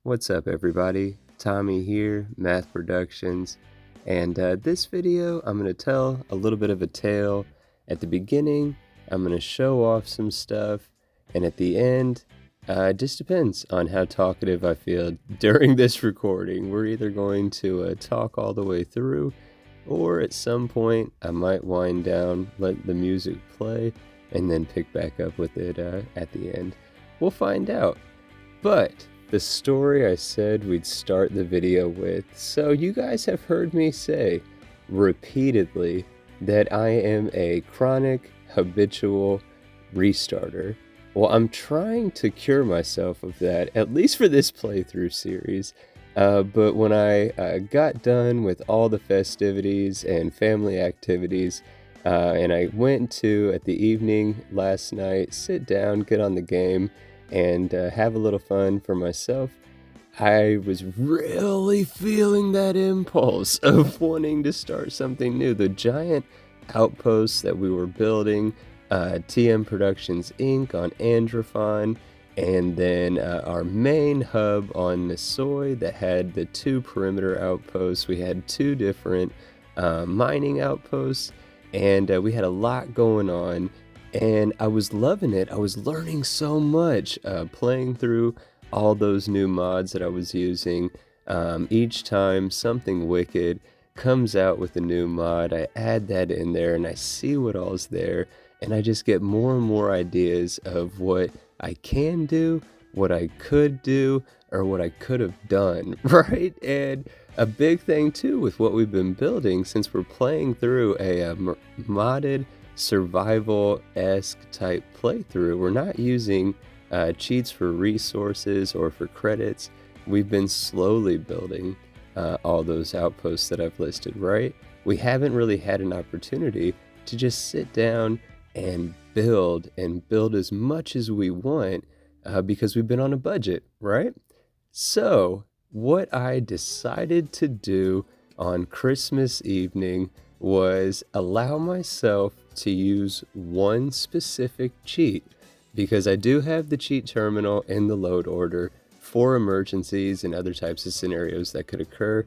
What's up everybody? Tommy here, Math Productions, and this video I'm going to tell a little bit of a tale. At the beginning, I'm going to show off some stuff, and at the end, it just depends on how talkative I feel during this recording. We're either going to talk all the way through, or at some point I might wind down, let the music play, and then pick back up with it at the end. We'll find out. But the story I said we'd start the video with, so you guys have heard me say repeatedly that I am a chronic, habitual restarter. Well, I'm trying to cure myself of that, at least for this playthrough series. But when I got done with all the festivities and family activities, and I went to, at the evening last night, sit down, get on the game, and have a little fun for myself, I was really feeling that impulse of wanting to start something new. The giant outposts that we were building, TM Productions Inc. on Androphon, and then our main hub on Nisoi that had the 2 perimeter outposts. We had 2 different mining outposts, and we had a lot going on. And I was loving it. I was learning so much, playing through all those new mods that I was using. Each time something wicked comes out with a new mod, I add that in there and I see what all's there. And I just get more and more ideas of what I can do, what I could do, or what I could have done, right? And a big thing too with what we've been building, since we're playing through a modded survival-esque type playthrough, we're not using cheats for resources or for credits. We've been slowly building all those outposts that I've listed, right? We haven't really had an opportunity to just sit down and build as much as we want because we've been on a budget, right? So what I decided to do on Christmas evening was allow myself to use one specific cheat, because I do have the cheat terminal in the load order for emergencies and other types of scenarios that could occur.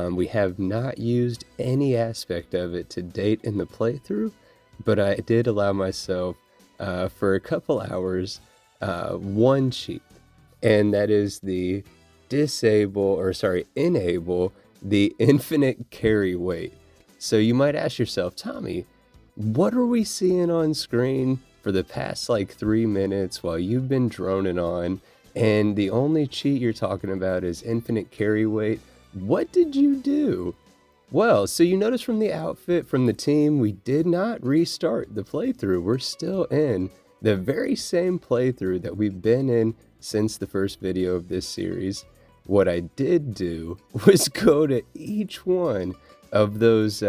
We have not used any aspect of it to date in the playthrough, but I did allow myself for a couple hours one cheat, and that is the enable the infinite carry weight. So you might ask yourself, Tommy, what are we seeing on screen for the past like 3 minutes while you've been droning on, and the only cheat you're talking about is infinite carry weight? What did you do? Well, so you notice from the outfit, from the team, we did not restart the playthrough. We're still in the very same playthrough that we've been in since the first video of this series. What I did do was go to each one of those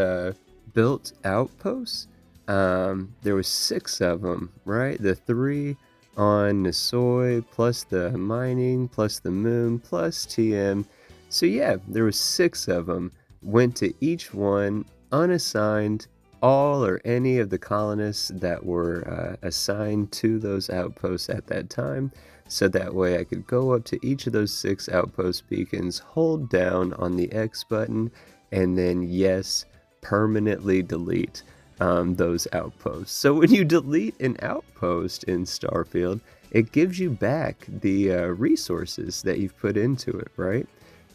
built outposts. There was 6 of them, right? The 3 on Nisoi, plus the mining, plus the moon, plus TM. So yeah, there was 6 of them. Went to each one, unassigned all or any of the colonists that were assigned to those outposts at that time. So that way I could go up to each of those 6 outpost beacons, hold down on the X button, and then yes, permanently delete those outposts. So when you delete an outpost in Starfield, it gives you back the resources that you've put into it, right?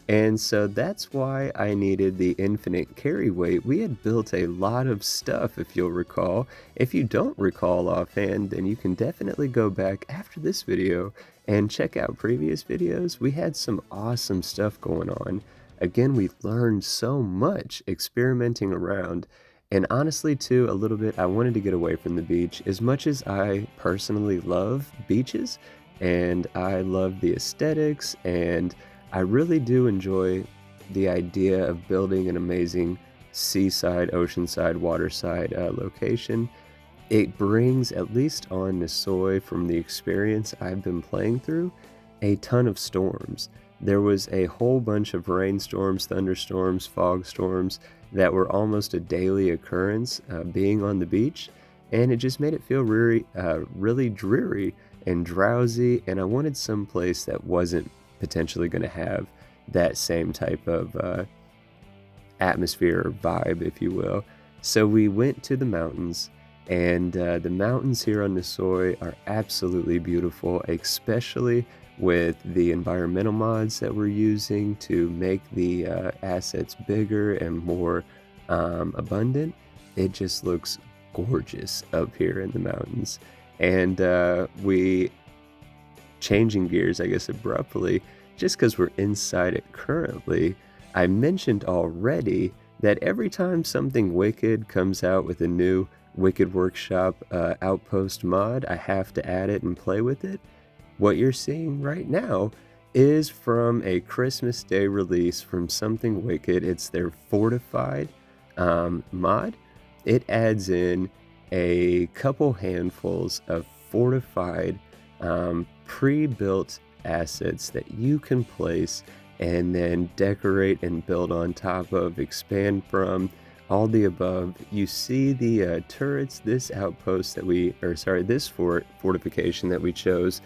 And so that's why I needed the infinite carry weight. We had built a lot of stuff, if you'll recall. If you don't recall offhand, then you can definitely go back after this video and check out previous videos. We had some awesome stuff going on. Again, we learned so much experimenting around. And honestly, too, a little bit, I wanted to get away from the beach. As much as I personally love beaches, and I love the aesthetics, and I really do enjoy the idea of building an amazing seaside, oceanside, waterside location, it brings, at least on Nisoi, from the experience I've been playing through, a ton of storms. There was a whole bunch of rainstorms, thunderstorms, fog storms that were almost a daily occurrence being on the beach, and it just made it feel really, really dreary and drowsy, and I wanted some place that wasn't potentially going to have that same type of atmosphere or vibe, if you will. So we went to the mountains, and the mountains here on Nisoy are absolutely beautiful, especially with the environmental mods that we're using to make the assets bigger and more abundant. It just looks gorgeous up here in the mountains. And we, changing gears, I guess abruptly, just because we're inside it currently, I mentioned already that every time something Wicked comes out with a new Wicked Workshop Outpost mod, I have to add it and play with it. What you're seeing right now is from a Christmas Day release from Something Wicked. It's their Fortified mod. It adds in a couple handfuls of fortified pre-built assets that you can place and then decorate and build on top of, expand from, all the above. You see the turrets, this outpost that this fortification that we chose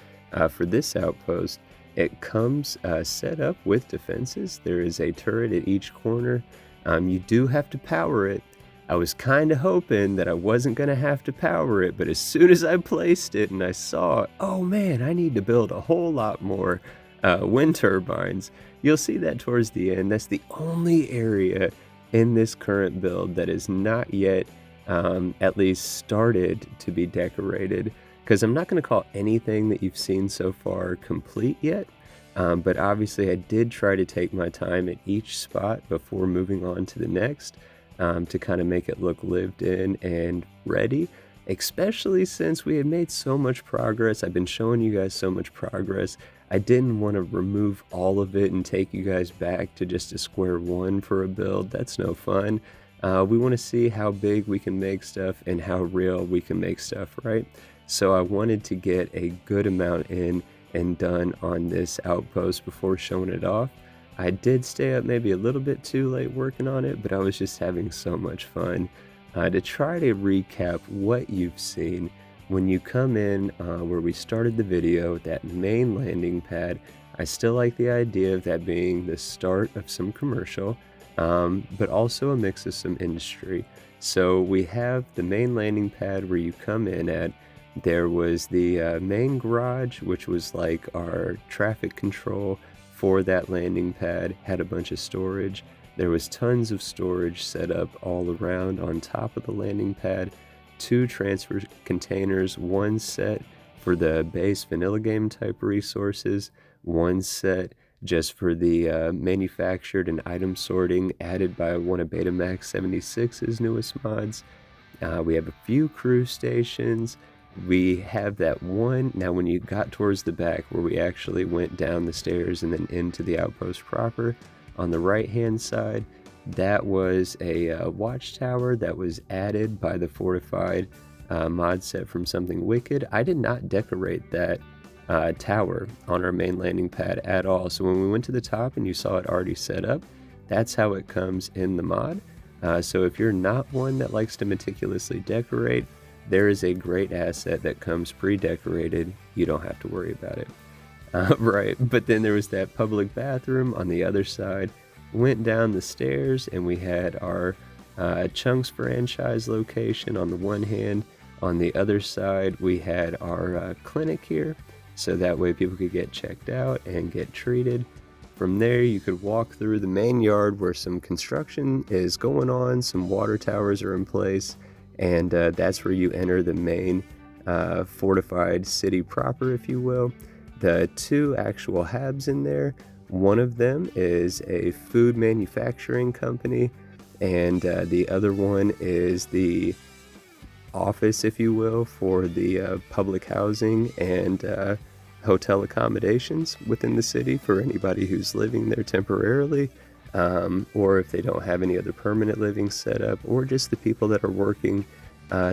for this outpost. It comes set up with defenses. There is a turret at each corner. You do have to power it. I was kind of hoping that I wasn't going to have to power it, but as soon as I placed it and I saw, oh man, I need to build a whole lot more wind turbines. You'll see that towards the end. That's the only area in this current build that is not yet at least started to be decorated, because I'm not going to call anything that you've seen so far complete yet, but obviously I did try to take my time at each spot before moving on to the next, to kind of make it look lived in and ready, especially since we had made so much progress. I've been showing you guys so much progress. I didn't want to remove all of it and take you guys back to just a square one for a build. That's no fun. We want to see how big we can make stuff and how real we can make stuff, right? So I wanted to get a good amount in and done on this outpost before showing it off. I did stay up maybe a little bit too late working on it, but I was just having so much fun. To try to recap what you've seen, when you come in where we started the video, that main landing pad, I still like the idea of that being the start of some commercial, but also a mix of some industry. So we have the main landing pad where you come in at. There was the main garage, which was like our traffic control for that landing pad, had a bunch of storage. There was tons of storage set up all around on top of the landing pad. 2 transfer containers, one set for the base vanilla game type resources, one set just for the manufactured and item sorting added by one of Betamax 76's newest mods. We have a few crew stations. We have that one, now when you got towards the back where we actually went down the stairs and then into the outpost proper, on the right hand side, that was a watchtower that was added by the Fortified mod set from Something Wicked. I did not decorate that tower on our main landing pad at all. So when we went to the top and you saw it already set up, that's how it comes in the mod. So if you're not one that likes to meticulously decorate, there is a great asset that comes pre-decorated. You don't have to worry about it. Right, but then there was that public bathroom on the other side. Went down the stairs and we had our Chunks franchise location on the one hand. On the other side, we had our clinic here, so that way people could get checked out and get treated. From there, you could walk through the main yard where some construction is going on, some water towers are in place, and that's where you enter the main fortified city proper, if you will. The 2 actual habs in there, one of them is a food manufacturing company, and the other one is the office, if you will, for the public housing and hotel accommodations within the city for anybody who's living there temporarily, or if they don't have any other permanent living set up, or just the people that are working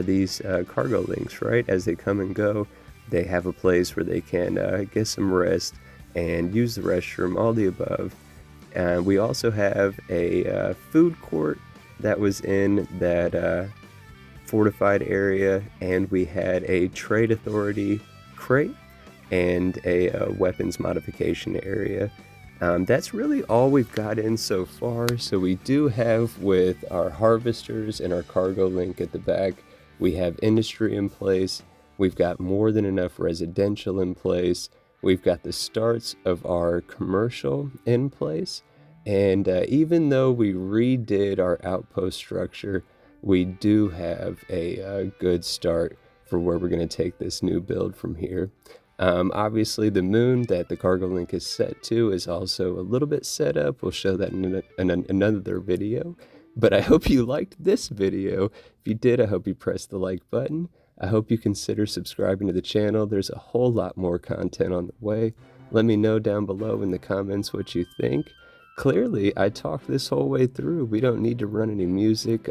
these cargo links, right? As they come and go, they have a place where they can get some rest and use the restroom, all the above. We also have a food court that was in that fortified area, and we had a trade authority crate and a weapons modification area. That's really all we've got in so far. So we do have, with our harvesters and our cargo link at the back, we have industry in place. We've got more than enough residential in place. We've got the starts of our commercial in place. And even though we redid our outpost structure, we do have a good start for where we're going to take this new build from here. Obviously, the moon that the cargo link is set to is also a little bit set up. We'll show that in another video. But I hope you liked this video. If you did, I hope you pressed the like button. I hope you consider subscribing to the channel. There's a whole lot more content on the way. Let me know down below in the comments what you think. Clearly, I talked this whole way through. We don't need to run any music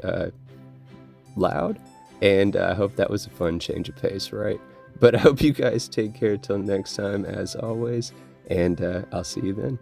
loud. And I hope that was a fun change of pace, right? But I hope you guys take care till next time, as always, and I'll see you then.